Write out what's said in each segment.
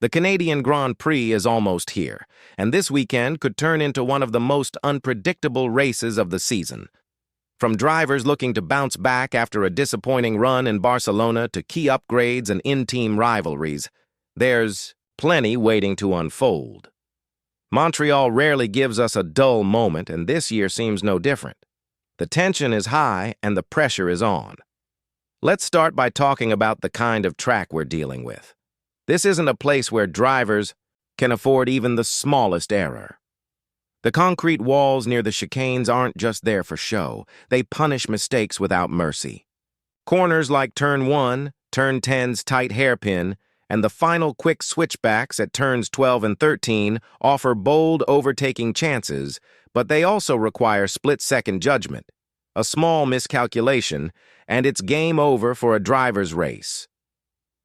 The Canadian Grand Prix is almost here, and this weekend could turn into one of the most unpredictable races of the season. From drivers looking to bounce back after a disappointing run in Barcelona to key upgrades and in-team rivalries, there's plenty waiting to unfold. Montreal rarely gives us a dull moment, and this year seems no different. The tension is high and the pressure is on. Let's start by talking about the kind of track we're dealing with. This isn't a place where drivers can afford even the smallest error. The concrete walls near the chicanes aren't just there for show. They punish mistakes without mercy. Corners like Turn 1, Turn 10's tight hairpin, and the final quick switchbacks at Turns 12 and 13 offer bold overtaking chances, but they also require split-second judgment. A small miscalculation, and it's game over for a driver's race.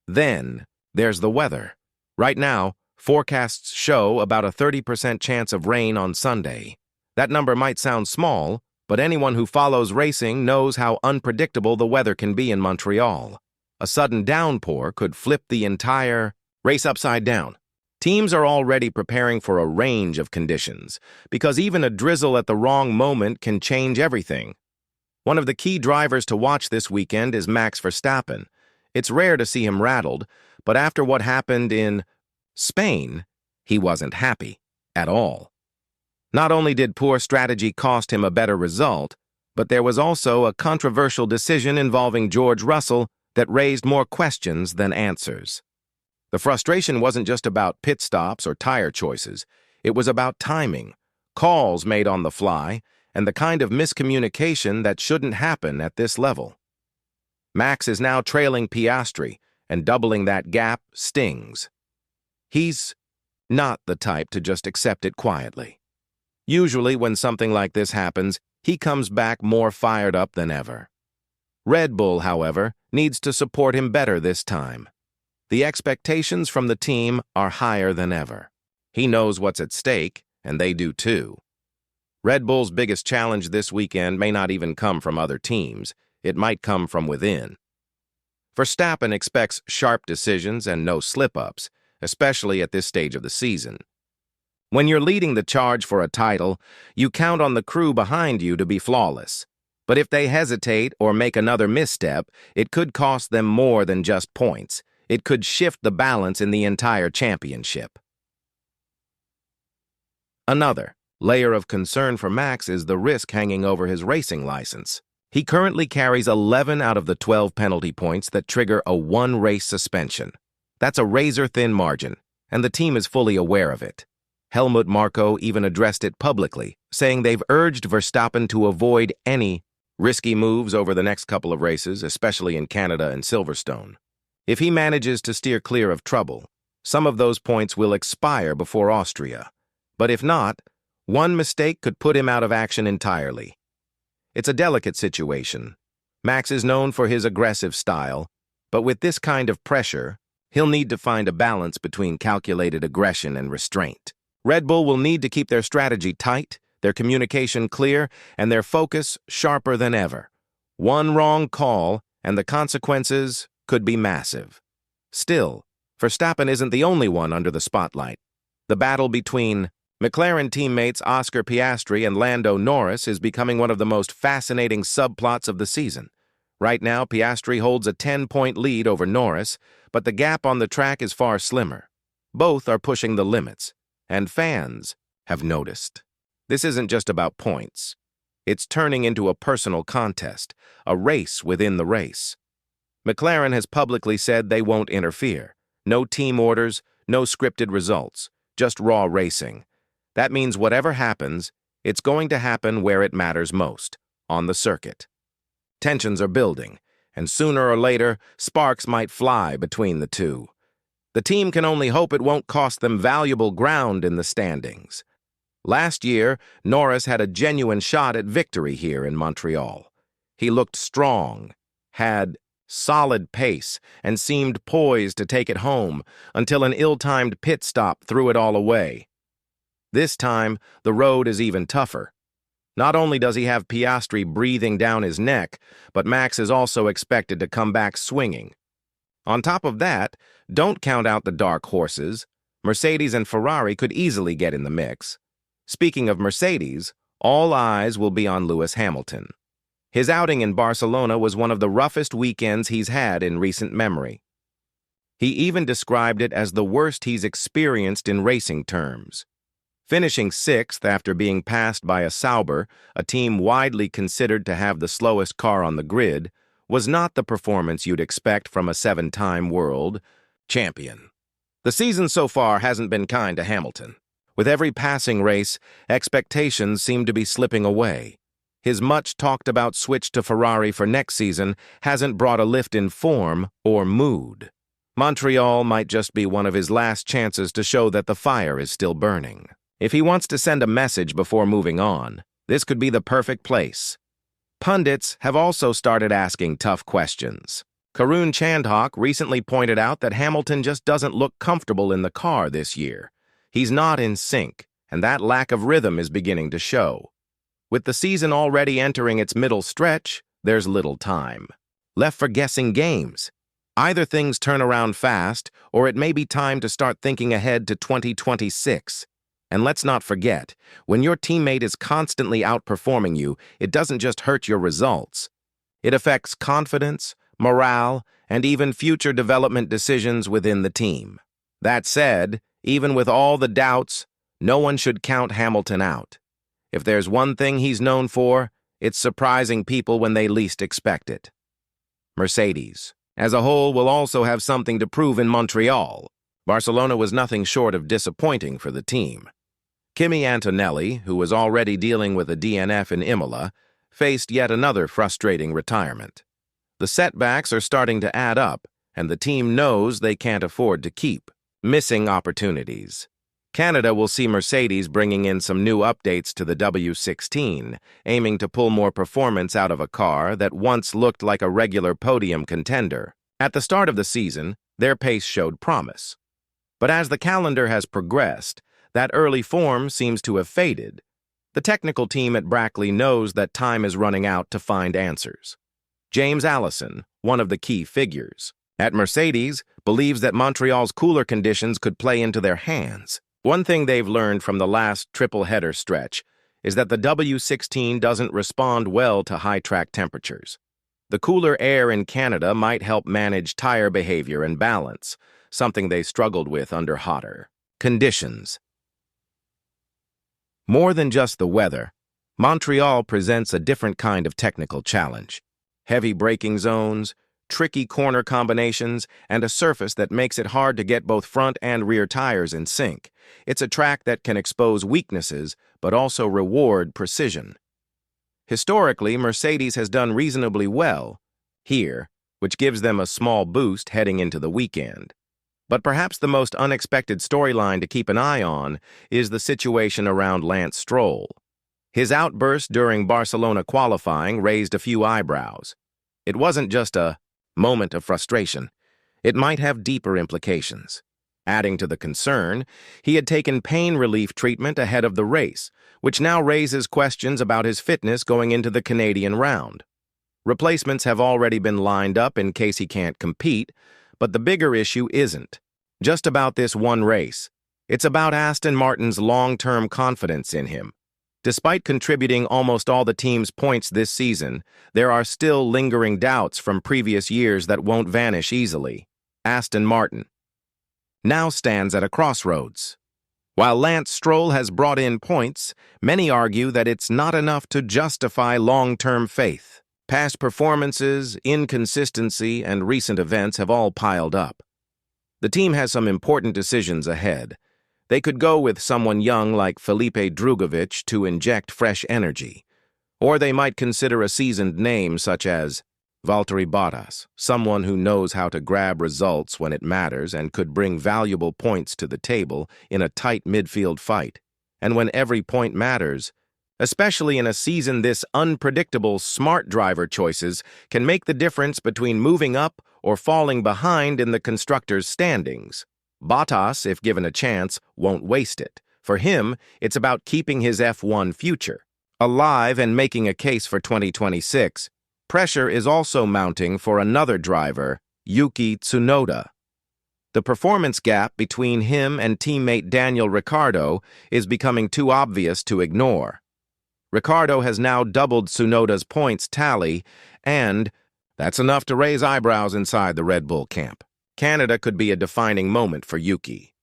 Then, there's the weather. Right now, forecasts show about a 30% chance of rain on Sunday. That number might sound small, but anyone who follows racing knows how unpredictable the weather can be in Montreal. A sudden downpour could flip the entire race upside down. Teams are already preparing for a range of conditions, because even a drizzle at the wrong moment can change everything. One of the key drivers to watch this weekend is Max Verstappen. It's rare to see him rattled, but after what happened in Spain, he wasn't happy at all. Not only did poor strategy cost him a better result, but there was also a controversial decision involving George Russell that raised more questions than answers. The frustration wasn't just about pit stops or tire choices. It was about timing, calls made on the fly, and the kind of miscommunication that shouldn't happen at this level. Max is now trailing Piastri, and doubling that gap stings. He's not the type to just accept it quietly. Usually, when something like this happens, he comes back more fired up than ever. Red Bull, however, needs to support him better this time. The expectations from the team are higher than ever. He knows what's at stake, and they do too. Red Bull's biggest challenge this weekend may not even come from other teams. It might come from within. Verstappen expects sharp decisions and no slip-ups, especially at this stage of the season. When you're leading the charge for a title, you count on the crew behind you to be flawless. But if they hesitate or make another misstep, it could cost them more than just points. It could shift the balance in the entire championship. Another layer of concern for Max is the risk hanging over his racing license. He currently carries 11 out of the 12 penalty points that trigger a one-race suspension. That's a razor-thin margin, and the team is fully aware of it. Helmut Marko even addressed it publicly, saying they've urged Verstappen to avoid any risky moves over the next couple of races, especially in Canada and Silverstone. If he manages to steer clear of trouble, some of those points will expire before Austria. But if not, one mistake could put him out of action entirely. It's a delicate situation. Max is known for his aggressive style, but with this kind of pressure, he'll need to find a balance between calculated aggression and restraint. Red Bull will need to keep their strategy tight, their communication clear, and their focus sharper than ever. One wrong call, and the consequences could be massive. Still, Verstappen isn't the only one under the spotlight. The battle between McLaren teammates Oscar Piastri and Lando Norris is becoming one of the most fascinating subplots of the season. Right now, Piastri holds a 10-point lead over Norris, but the gap on the track is far slimmer. Both are pushing the limits, and fans have noticed. This isn't just about points. It's turning into a personal contest, a race within the race. McLaren has publicly said they won't interfere. No team orders, no scripted results, just raw racing. That means whatever happens, it's going to happen where it matters most, on the circuit. Tensions are building, and sooner or later, sparks might fly between the two. The team can only hope it won't cost them valuable ground in the standings. Last year, Norris had a genuine shot at victory here in Montreal. He looked strong, had solid pace, and seemed poised to take it home until an ill-timed pit stop threw it all away. This time, the road is even tougher. Not only does he have Piastri breathing down his neck, but Max is also expected to come back swinging. On top of that, don't count out the dark horses. Mercedes and Ferrari could easily get in the mix. Speaking of Mercedes, all eyes will be on Lewis Hamilton. His outing in Barcelona was one of the roughest weekends he's had in recent memory. He even described it as the worst he's experienced in racing terms. Finishing sixth after being passed by a Sauber, a team widely considered to have the slowest car on the grid, was not the performance you'd expect from a seven-time world champion. The season so far hasn't been kind to Hamilton. With every passing race, expectations seem to be slipping away. His much-talked-about switch to Ferrari for next season hasn't brought a lift in form or mood. Montreal might just be one of his last chances to show that the fire is still burning. If he wants to send a message before moving on, this could be the perfect place. Pundits have also started asking tough questions. Karun Chandhok recently pointed out that Hamilton just doesn't look comfortable in the car this year. He's not in sync, and that lack of rhythm is beginning to show. With the season already entering its middle stretch, there's little time left for guessing games. Either things turn around fast, or it may be time to start thinking ahead to 2026. And let's not forget, when your teammate is constantly outperforming you, it doesn't just hurt your results. It affects confidence, morale, and even future development decisions within the team. That said, even with all the doubts, no one should count Hamilton out. If there's one thing he's known for, it's surprising people when they least expect it. Mercedes, as a whole, will also have something to prove in Montreal. Barcelona was nothing short of disappointing for the team. Kimi Antonelli, who was already dealing with a DNF in Imola, faced yet another frustrating retirement. The setbacks are starting to add up, and the team knows they can't afford to keep missing opportunities. Canada will see Mercedes bringing in some new updates to the W16, aiming to pull more performance out of a car that once looked like a regular podium contender. At the start of the season, their pace showed promise. But as the calendar has progressed, that early form seems to have faded. The technical team at Brackley knows that time is running out to find answers. James Allison, one of the key figures at Mercedes, believes that Montreal's cooler conditions could play into their hands. One thing they've learned from the last triple-header stretch is that the W16 doesn't respond well to high-track temperatures. The cooler air in Canada might help manage tire behavior and balance, something they struggled with under hotter conditions. More than just the weather, Montreal presents a different kind of technical challenge. Heavy braking zones, tricky corner combinations, and a surface that makes it hard to get both front and rear tires in sync. It's a track that can expose weaknesses, but also reward precision. Historically, Mercedes has done reasonably well here, which gives them a small boost heading into the weekend. But perhaps the most unexpected storyline to keep an eye on is the situation around Lance Stroll. His outburst during Barcelona qualifying raised a few eyebrows. It wasn't just a moment of frustration. It might have deeper implications. Adding to the concern, he had taken pain relief treatment ahead of the race, which now raises questions about his fitness going into the Canadian round. Replacements have already been lined up in case he can't compete, but the bigger issue isn't just about this one race. It's about Aston Martin's long-term confidence in him. Despite contributing almost all the team's points this season, there are still lingering doubts from previous years that won't vanish easily. Aston Martin now stands at a crossroads. While Lance Stroll has brought in points, many argue that it's not enough to justify long-term faith. Past performances, inconsistency, and recent events have all piled up. The team has some important decisions ahead. They could go with someone young like Felipe Drugovich to inject fresh energy. Or they might consider a seasoned name such as Valtteri Bottas, someone who knows how to grab results when it matters and could bring valuable points to the table in a tight midfield fight. And when every point matters, especially in a season this unpredictable, smart driver choices can make the difference between moving up or falling behind in the constructors' standings. Bottas, if given a chance, won't waste it. For him, it's about keeping his F1 future alive and making a case for 2026. Pressure is also mounting for another driver, Yuki Tsunoda. The performance gap between him and teammate Daniel Ricciardo is becoming too obvious to ignore. Ricciardo has now doubled Tsunoda's points tally, and that's enough to raise eyebrows inside the Red Bull camp. Canada could be a defining moment for Yuki.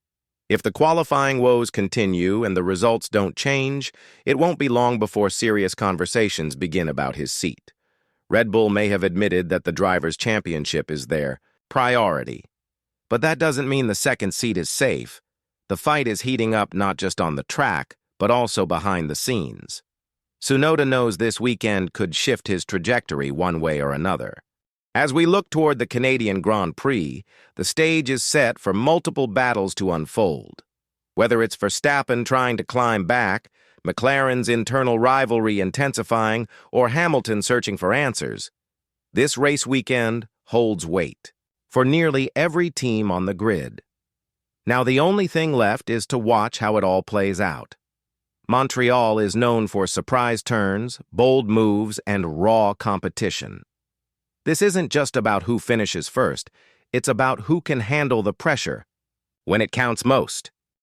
If the qualifying woes continue and the results don't change, it won't be long before serious conversations begin about his seat. Red Bull may have admitted that the Drivers' Championship is their priority. But that doesn't mean the second seat is safe. The fight is heating up not just on the track, but also behind the scenes. Tsunoda knows this weekend could shift his trajectory one way or another. As we look toward the Canadian Grand Prix, the stage is set for multiple battles to unfold. Whether it's Verstappen trying to climb back, McLaren's internal rivalry intensifying, or Hamilton searching for answers, this race weekend holds weight for nearly every team on the grid. Now the only thing left is to watch how it all plays out. Montreal is known for surprise turns, bold moves, and raw competition. This isn't just about who finishes first, it's about who can handle the pressure when it counts most.